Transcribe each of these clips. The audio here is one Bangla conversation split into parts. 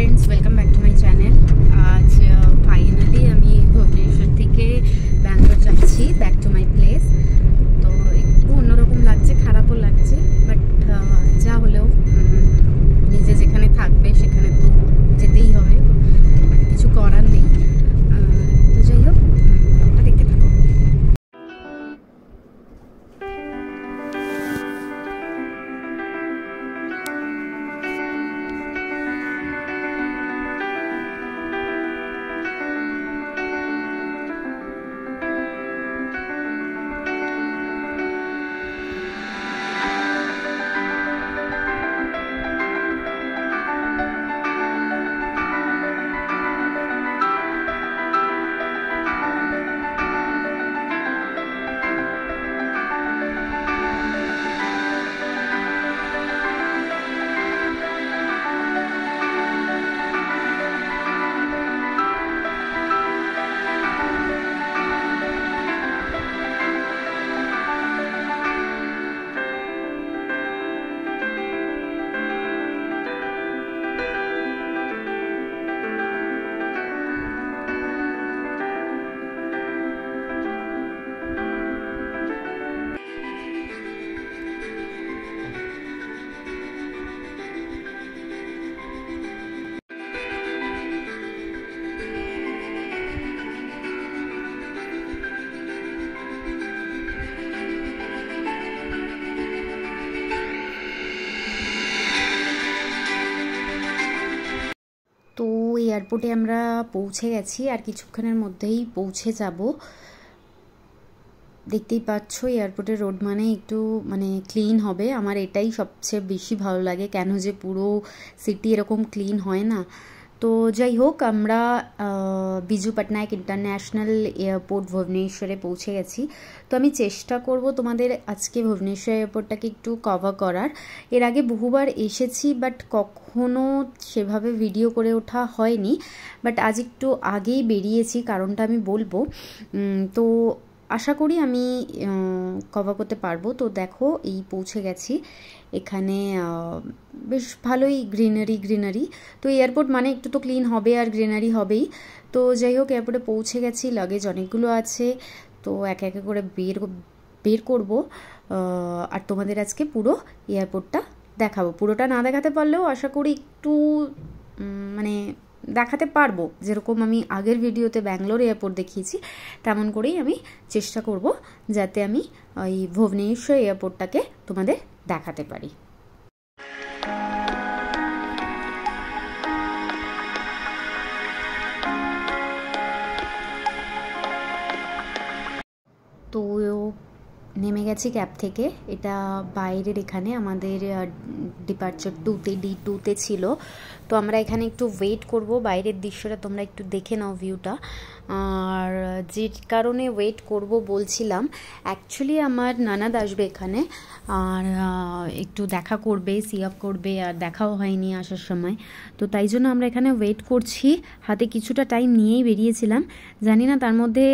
Friends welcome back to my channel. आज फाइनली আমি ভুবনেশ্বর থেকে ব্যাঙ্গালোর যাচ্ছি ব্যাক টু মাই প্লেস। তো একটু অন্যরকম লাগছে, খারাপও লাগছে, বাট যা হলেও নিজে যেখানে থাকবে সেখানে তো যেতেই হবে, কিছু করার নেই। তো যাই হোক, ব্লগটা দেখতে থাকো। তো এয়ারপোর্টে আমরা পৌঁছে গেছি, আর কিছুক্ষণের মধ্যেই পৌঁছে যাব। দেখতেই পাচ্ছ এয়ারপোর্টের রোড একটু ক্লিন হবে। আমার এটাই সবচেয়ে বেশি ভালো লাগে, কেন যে পুরো সিটি এরকম ক্লিন হয় না। তো যাই হোক, আমরা বিজু পটনায়ক ইন্টারন্যাশনাল এয়ারপোর্ট ভুবনেশ্বরে পৌঁছে গেছি। তো আমি চেষ্টা করব তোমাদের আজকে ভুবনেশ্বর এয়ারপোর্টটাকে একটু কভার করার। এর আগে বহুবার এসেছি, বাট কখনো সেভাবে ভিডিও করে ওঠা হয়নি। বাট আজ একটু আগেই বেরিয়েছি, কারণটা আমি বলবো। তো আশা করি আমি কভার করতে পারবো। তো দেখো, এই পৌঁছে গেছি। এখানে বেশ ভালোই গ্রিনারি। তো এয়ারপোর্ট একটু তো ক্লিন হবে আর গ্রিনারি হবেই। তো যাই হোক, এয়ারপোর্টে পৌঁছে গেছি। লাগেজ অনেকগুলো আছে, তো একে একে করে বের করব। আর তোমাদের আজকে পুরো এয়ারপোর্টটা দেখাবো। পুরোটা না দেখাতে পারলেও আশা করি একটু দেখাতে পারবো। যেরকম আমি আগের ভিডিওতে ব্যাঙ্গালোর এয়ারপোর্ট দেখিয়েছি, তেমন করেই আমি চেষ্টা করব যাতে আমি ওই ভুবনেশ্বর এয়ারপোর্টটাকে তোমাদের দেখাতে পারি। তো নেমে গেছি ক্যাব থেকে। এটা বাইরের, এখানে আমাদের ডিপার্চার 2তে D2তে ছিল। তো আমরা এখানে একটু ওয়েট করব। বাইরের দৃশ্যটা তোমরা একটু দেখে নাও, ভিউটা। আর যে কারণে ওয়েট করব বলছিলাম, অ্যাকচুয়ালি আমার ননদ আসবে এখানে, আর একটু দেখা করবে, সি আপ করবে, আর দেখাও হয়নি আসার সময়। তো তাই জন্য আমরা এখানে ওয়েট করছি। হাতে কিছুটা টাইম নিয়েই বেরিয়েছিলাম, জানি না তার মধ্যে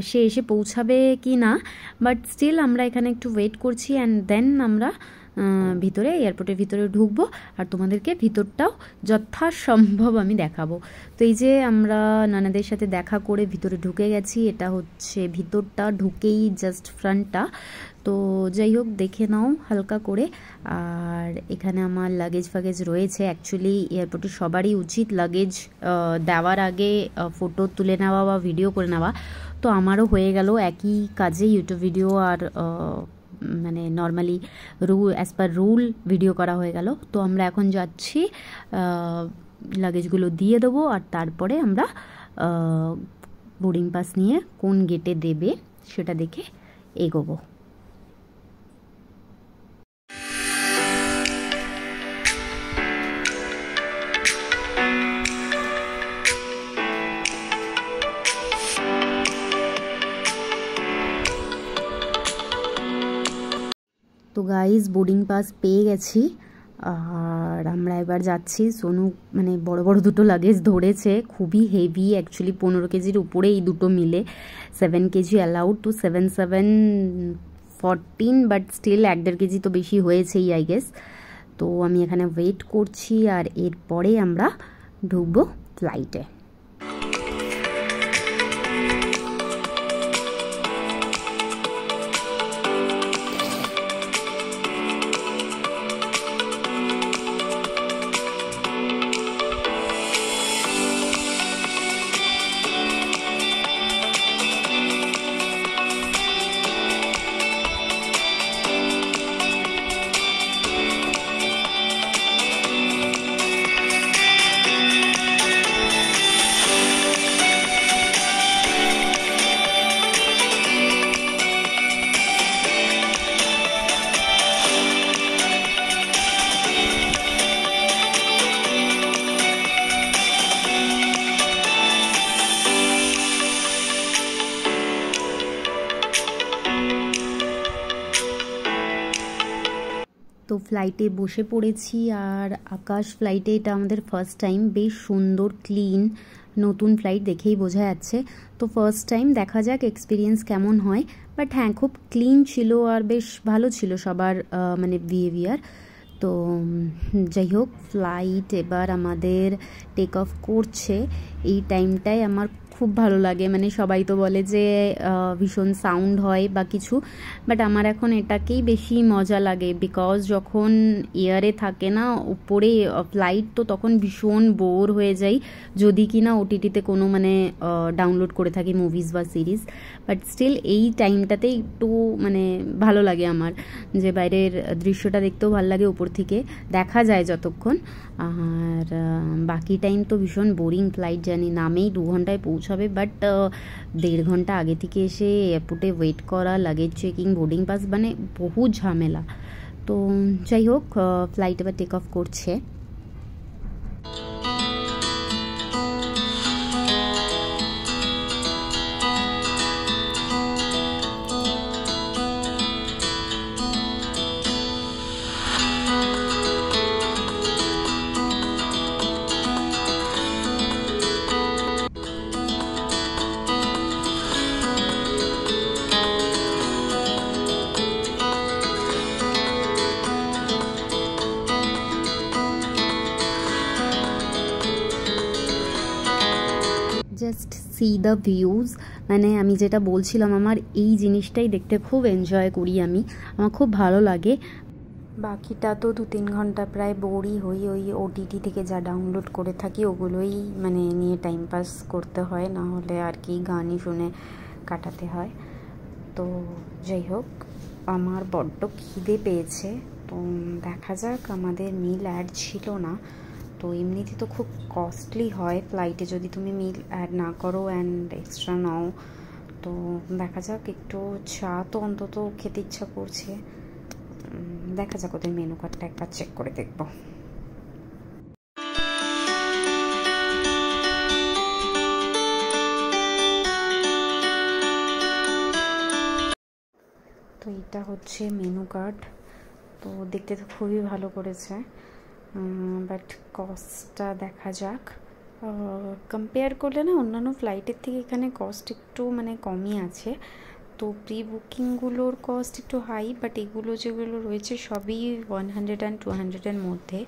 সে এসে পৌঁছাবে কি না, বাট স্টিল আমরা এখানে একটু ওয়েট করছি। অ্যান্ড দেন আমরা ভিতরে, এয়ারপোর্টের ভিতরে ঢুকবো, আর তোমাদেরকে ভিতরটাও যথাসম্ভব আমি দেখাবো। তো এই যে আমরা নানাদের সাথে দেখা করে ভিতরে ঢুকে গেছি। এটা হচ্ছে ভিতরটা, ঢুকেই জাস্ট ফ্রন্টটা। তো যাই হোক, দেখে নাও হালকা করে। আর এখানে আমার লাগেজ ফাগেজ রয়েছে। অ্যাকচুয়ালি এয়ারপোর্টে সবারই উচিত লাগেজ দেওয়ার আগে ফটো তুলে নেওয়া বা ভিডিও করে নেওয়া। তো আমারও হয়ে গেল একই কাজে, ইউটিউব ভিডিও আর normally as per rule video করা হয়ে গেল। তো আমরা এখন যাচ্ছি, লাগেজগুলো দিয়ে দেবো, আর তারপরে আমরা বোর্ডিং পাস নিয়ে কোন গেটে দেবে সেটা দেখে এগোবো। তো গাইজ, বোর্ডিং পাস পেয়ে গেছি, আর আমরা এবার যাচ্ছি। সোনু বড় বড় দুটো লাগেজ ধরেছে, খুবই হেভি। অ্যাকচুয়ালি 15 কেজির উপরে এই দুটো মিলে। 7 কেজি অ্যালাউড, তো 7 14, বাট স্টিল 1.5 কেজি তো বেশি হয়েছেই আই গেস। তো আমি এখানে ওয়েট করছি, আর এরপরে আমরা ঢুকবো ফ্লাইটে। তো ফ্লাইটে বসে পড়েছি, আর আকাশ ফ্লাইটে এটা আমাদের ফার্স্ট টাইম। বেশ সুন্দর, ক্লিন, নতুন ফ্লাইট দেখেই বোঝা যাচ্ছে। তো ফার্স্ট টাইম, দেখা যাক এক্সপিরিয়েন্স কেমন হয়। বাট হ্যাঁ, খুব ক্লিন ছিল আর বেশ ভালো ছিল সবার মানে বিহেভিয়ার। তো যাই হোক, ফ্লাইট এবার আমাদের টেক অফ করছে। এই টাইমটাই আমার খুব ভালো লাগে, মানে সবাই তো বলে যে ভীষণ সাউন্ড হয় বা কিছু, বাট আমার এখন এটাকেই বেশি মজা লাগে। বিকজ যখন এয়ারে থাকে না উপরে ফ্লাইট, তো তখন ভীষণ বোর হয়ে যাই যদি কি না ওটিটিতে কোনো মানে ডাউনলোড করে থাকি মুভিজ বা সিরিজ। বাট স্টিল এই টাইমটাতে একটু মানে ভালো লাগে আমার, যে বাইরের দৃশ্যটা দেখতেও ভালো লাগে, উপর থেকে দেখা যায় যতক্ষণ। আর বাকি টাইম তো ভীষণ বোরিং ফ্লাইট, জানি নামেই 2 ঘন্টায় পৌঁছাবে, বাট 1.5 ঘন্টা আগে থেকে এসে এয়ারপোর্টে ওয়েট করা, লাগেজ চেকিং, বোর্ডিং পাস, মানে বহু ঝামেলা। তো যাই হোক, ফ্লাইট এবার টেক অফ করছে। জাস্ট সি দ্য ভিউজ, মানে আমি যেটা বলছিলাম, আমার এই জিনিসটাই দেখতে খুব এনজয় করি আমি, আমার খুব ভালো লাগে। বাকিটা তো 2-3 ঘন্টা প্রায় বোরই হই, ওই ওটিটি থেকে যা ডাউনলোড করে থাকি ওগুলোই মানে নিয়ে টাইম পাস করতে হয়, না হলে আর কি গানই শুনে কাটাতে হয়। তো যাই হোক, আমার বড্ড খিদে পেয়েছে, তো দেখা যাক। আমাদের মিল অ্যাড ছিল না, তো এমনিতে তো খুব কস্টলি হয় ফ্লাইটে যদি তুমি মিল অ্যাড না করো অ্যান্ড এক্সট্রা নাও। তো দেখা যাক, একটু চা তো অন্তত খেতে ইচ্ছা করছে। দেখা যাক, ওদের মেনু কার্ডটা একবার চেক করে দেখব। তো এটা হচ্ছে মেনু কার্ড, তো দেখতে তো খুবই ভালো করেছে, বাট কস্টটা দেখা যাক। কম্পেয়ার করলে না অন্যান্য ফ্লাইটের থেকে এখানে কস্ট একটু মানে কমই আছে। তো প্রি বুকিংগুলোর কস্ট একটু হাই, বাট এগুলো যেগুলো রয়েছে সবই 100 and 200-এর মধ্যে।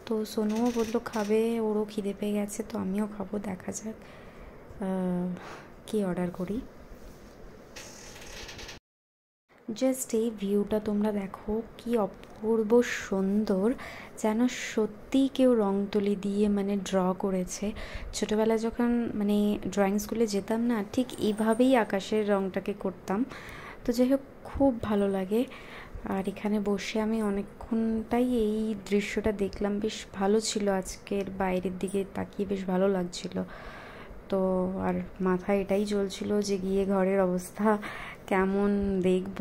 তো সোনুও বললো খাবে, ওরও খিদে পেয়ে গেছে, তো আমিও খাবো। দেখা যাক কি অর্ডার করি। জাস্ট এই ভিউটা তোমরা দেখো, কি অপূর্ব সুন্দর, যেন সত্যি কেউ রং তুলি দিয়ে মানে ড্র করেছে। ছোটোবেলায় যখন মানে ড্রয়িং স্কুলে যেতাম না, ঠিক এইভাবেই আকাশের রংটাকে করতাম। তো যাই হোক, খুব ভালো লাগে। আর এখানে বসে আমি অনেকক্ষণটাই এই দৃশ্যটা দেখলাম, বেশ ভালো ছিল। আজকের বাইরের দিকে তাকিয়ে বেশ ভালো লাগছিল। তো আর মাথায় এটাই চলছিল যে গিয়ে ঘরের অবস্থা কেমন দেখব,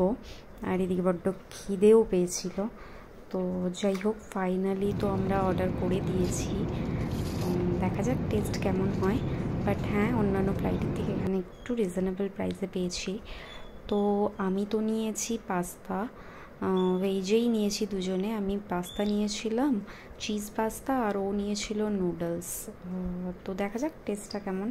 আর এদিকে বড্ড খিদেও পেয়েছিল। তো যাই হোক, ফাইনালি তো আমরা অর্ডার করে দিয়েছি, দেখা যাক টেস্ট কেমন হয়। বাট হ্যাঁ, অন্যান্য ফ্লাইটের থেকে এখানে একটু রিজনেবল প্রাইসে পেয়েছি। তো আমি তো নিয়েছি পাস্তা, ভেজেই নিয়েছি দুজনে। আমি পাস্তা নিয়েছিলাম, চিজ পাস্তা, আর ও নিয়েছিল নুডলস। তো দেখা যাক টেস্টটা কেমন।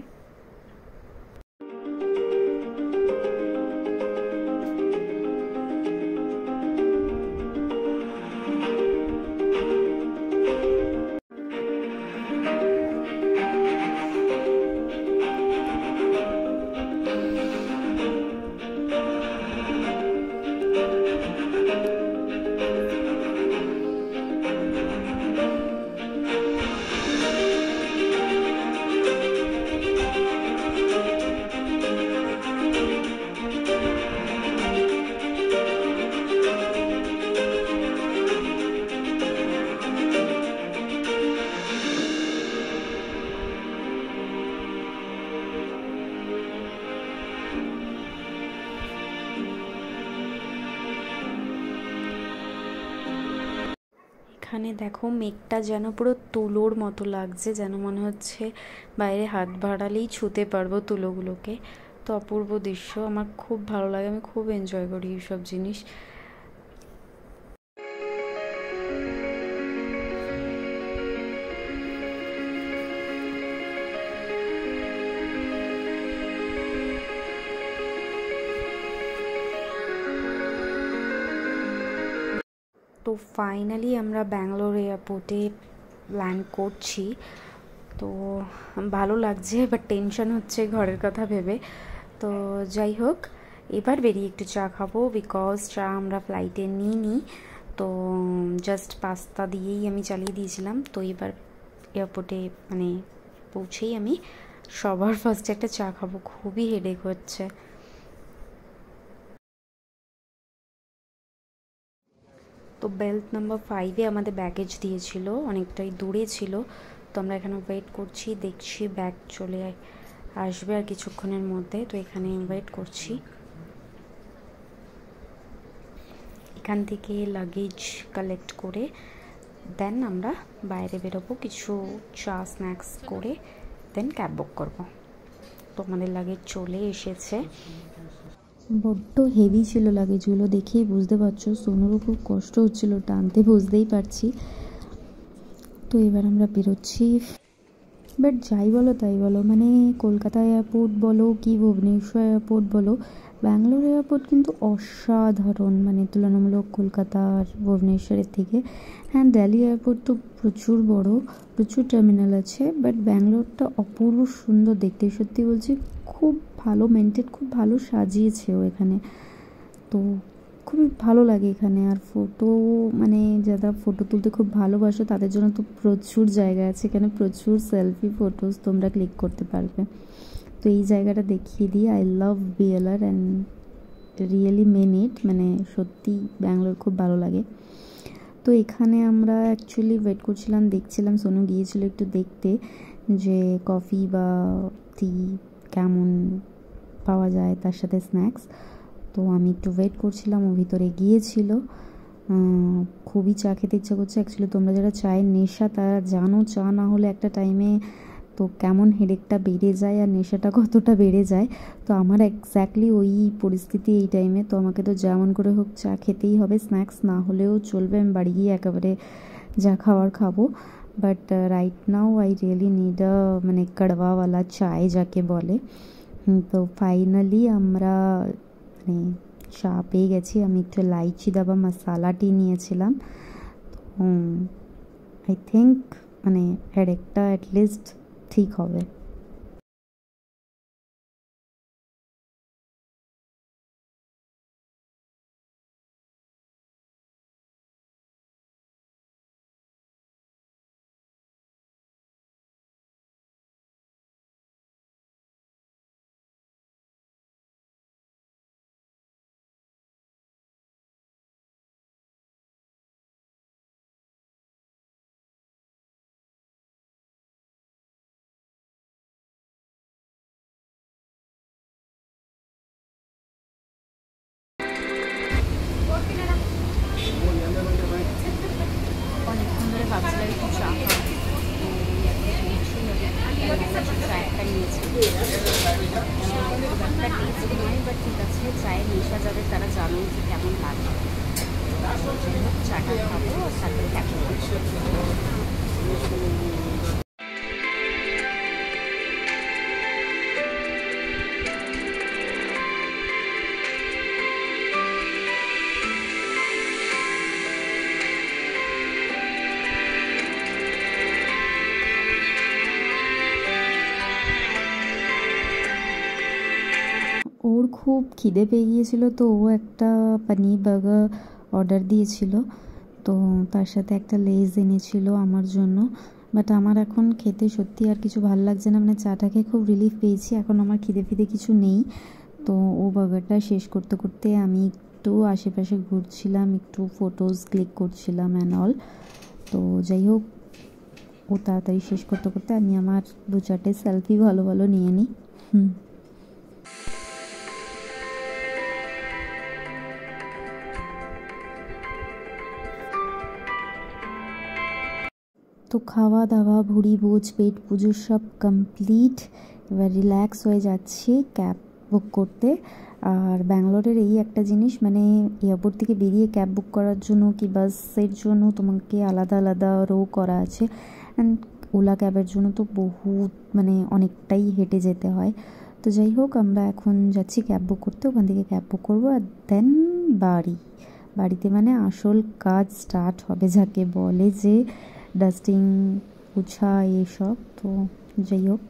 এখানে দেখো মেঘটা যেন পুরো তুলোর মতো লাগছে, যেন মনে হচ্ছে বাইরে হাত বাড়ালেই ছুঁতে পারবো তুলোগুলোকে। তো অপূর্ব দৃশ্য, আমার খুব ভালো লাগে, আমি খুব এনজয় করি এইসব জিনিস। তো ফাইনালি আমরা ব্যাঙ্গালোর এয়ারপোর্টে ল্যান্ড করছি। তো ভালো লাগছে, বাট টেনশন হচ্ছে ঘরের কথা ভেবে। তো যাই হোক, এবার বেরিয়ে একটু চা খাবো, বিকজ চা আমরা ফ্লাইটে নিইনি। তো জাস্ট পাস্তা দিয়েই আমি চালিয়ে দিয়েছিলাম। তো এবার এয়ারপোর্টে মানে পৌঁছেই আমি সবার ফার্স্টে একটা চা খাবো, খুবই হেডেক হচ্ছে। তো বেল্ট নাম্বার 5-এ আমাদের ব্যাগেজ দিয়েছিল, অনেকটাই দূরে ছিল। তো আমরা এখানে ওয়েট করছি, দেখছি ব্যাগ চলে আসবে আর কিছুক্ষণের মধ্যে। তো এখানে ওয়েট করছি, এখান থেকে লাগেজ কালেক্ট করে দেন আমরা বাইরে বেরোবো, কিছু চা স্ন্যাক্স করে দেন ক্যাব বুক করবো। তো আমাদের লাগেজ চলে এসেছে। বড্ড হেভি ছিল লাগেজগুলো, দেখেই বুঝতে পারছো। সোনুরও খুব কষ্ট হচ্ছিল টানতে, বুঝতেই পারছি। তো এবার আমরা বেরোচ্ছি। বাট যাই বলো তাই বলো, মানে কলকাতা এয়ারপোর্ট বলো কি ভুবনেশ্বর এয়ারপোর্ট বলো, ব্যাঙ্গালোর এয়ারপোর্ট কিন্তু অসাধারণ, মানে তুলনামূলক কলকাতা আর ভুবনেশ্বরের থেকে। হ্যাঁ, দিল্লি এয়ারপোর্ট তো প্রচুর বড়, প্রচুর টার্মিনাল আছে, বাট ব্যাঙ্গালোরটা অপূর্ব সুন্দর দেখতে, সত্যি বলছি। খুব ভালো মেনটেন, খুব ভালো সাজিয়েছেও এখানে। তো খুবই ভালো লাগে এখানে। আর ফটো, মানে যারা ফটো তুলতে খুব ভালোবাসো তাদের জন্য তো প্রচুর জায়গা আছে এখানে, প্রচুর সেলফি ফটোস তোমরা ক্লিক করতে পারবে। তো এই জায়গাটা দেখিয়ে দিই, I love BLR and really mean it, মানে সত্যি ব্যাঙ্গালোর খুব ভালো লাগে। তো এখানে আমরা অ্যাকচুয়ালি ওয়েট করছিলাম, দেখছিলাম, সোনু গিয়েছিল একটু দেখতে যে কফি বা টি কেমন পাওয়া যায়, তার সাথে স্ন্যাক্স। তো আমি একটু ওয়েট করছিলাম, ও ভিতরে গিয়েছিল। খুবই চা খেতে ইচ্ছা করছে অ্যাকচুয়ালি। তোমরা যারা চায়ের নেশা তারা জানো, চা না হলে একটা টাইমে তো কেমন হেডেকটা বেড়ে যায় আর নেশাটা কতটা বেড়ে যায়। তো আমার এক্স্যাক্টলি ওই পরিস্থিতি এই টাইমে। তো আমাকে তো যেমন করে হোক চা খেতেই হবে, স্ন্যাক্স না হলেও চলবে, আমি বাড়ি গিয়ে একেবারে যা খাওয়ার খাবো। But right now I really need মানে কড়ওয়াওয়ালা চায় যাকে বলে। তো ফাইনালি আমরা মানে চা পেয়ে গেছি। আমি একটু ইলাইচি দাবা মশালা টি নিয়েছিলাম। তো আই থিঙ্ক মানে হেডেকটা অ্যাটলিস্ট ঠিক হবে। অনেকক্ষণ ধরে ভাবছিলাম একটু চা খাবো, চায়টা নিয়েছি। একটা টেস্ট নয়, বাট ঠিক আছে, চায়ের নেশা যাদের তারা জানো যে কেমন লাগে। চাটা খাবো আর তারপরে দেখা করছি। ওর খুব খিদে পেয়ে গিয়েছিল, তো ও একটা পনির বার্গার অর্ডার দিয়েছিল। তো তার সাথে একটা লেজ এনেছিল আমার জন্য। বাট আমার এখন খেতে সত্যি আর কিছু ভালো লাগছে না, মানে চাটা খেয়ে খুব রিলিফ পেয়েছি, এখন আমার খিদে ফিদে কিছু নেই। তো ও বার্গারটা শেষ করতে করতে আমি একটু আশেপাশে ঘুরছিলাম, একটু ফটোজ ক্লিক করছিলাম অ্যান্ড অল। তো যাই হোক, ও তাড়াতাড়ি শেষ করতে করতে আমি আমার 2-4টে সেলফি ভালো ভালো নিয়ে নিই। তো খাওয়া দাওয়া ভুড়ি ভোজ পেট পুজো সব কমপ্লিট। এবার রিল্যাক্স হয়ে যাচ্ছি ক্যাব বুক করতে। আর ব্যাঙ্গালোরের এই একটা জিনিস, মানে এয়ারপোর্ট থেকে বেরিয়ে ক্যাব বুক করার জন্য কি বাসের জন্য তোমাকে আলাদা আলাদা রো করা আছে। অ্যান্ড ওলা ক্যাবের জন্য তো বহুত মানে অনেকটাই হেঁটে যেতে হয়। তো যাই হোক, আমরা এখন যাচ্ছি ক্যাব বুক করতে, ওখান থেকে ক্যাব বুক করবো আর দেন বাড়িতে মানে আসল কাজ স্টার্ট হবে, যাকে বলে যে ডাস্টিং পোছা এইসব। তো যাই হোক,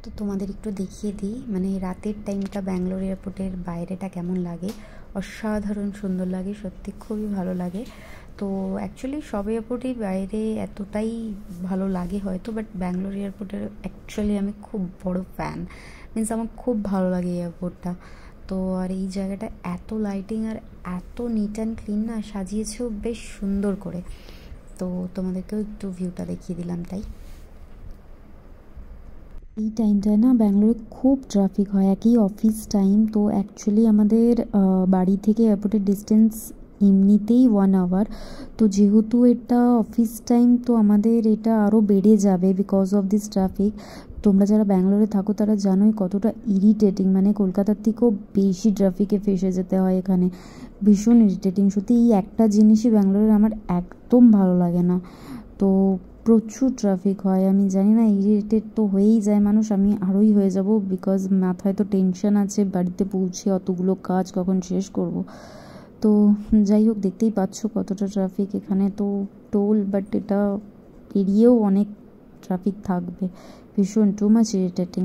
তো তোমাদের একটু দেখিয়ে দিই মানে রাতের টাইমটা ব্যাঙ্গালোর এয়ারপোর্টের বাইরেটা কেমন লাগে। অসাধারণ সুন্দর লাগে, সত্যি খুবই ভালো লাগে। তো অ্যাকচুয়ালি সব এয়ারপোর্টের বাইরে এতটাই ভালো লাগে হয়তো, বাট ব্যাঙ্গালোর এয়ারপোর্টের অ্যাকচুয়ালি আমি খুব বড় ফ্যান, মিনস আমার খুব ভালো লাগে এয়ারপোর্টটা। তো আর এই জায়গাটা এত লাইটিং আর এত নিট অ্যান্ড ক্লিন না, সাজিয়েছেও বেশ সুন্দর করে। তো তোমাদেরকেও একটু ভিউটা দেখিয়ে দিলাম তাই। এই টাইমটায় না ব্যাঙ্গালোরে খুব ট্রাফিক হয়, একই অফিস টাইম। তো অ্যাকচুয়ালি আমাদের বাড়ি থেকে এয়ারপোর্টের ডিস্টেন্স এমনিতেই 1 আওয়ার। তো যেহেতু এটা অফিস টাইম, তো আমাদের এটা আরও বেড়ে যাবে বিকজ অফ দিস ট্রাফিক। তোমরা যারা ব্যাঙ্গালোরে থাকো তারা জানোই কতটা ইরিটেটিং, মানে কলকাতার থেকেও বেশি ট্রাফিকে ফেসে যেতে হয় এখানে, ভীষণ ইরিটেটিং। সত্যি এই একটা জিনিসই ব্যাঙ্গালোরে আমার একদম ভালো লাগে না। তো প্রচুর ট্রাফিক হয়, আমি জানি না, ইরিটেট তো হয়েই যায় মানুষ, আমি আরোই হয়ে যাব বিকজ মাথায় তো টেনশন আছে বাড়িতে পৌঁছে অতগুলো কাজ কখন শেষ করব। তো যাই হোক, দেখতেই পাচ্ছ কতটা ট্রাফিক এখানে। তো টোল, বাট এটা এড়িয়েও অনেক ট্রাফিক থাকবে, ভীষণ টু মাচ ইরিটেটিং।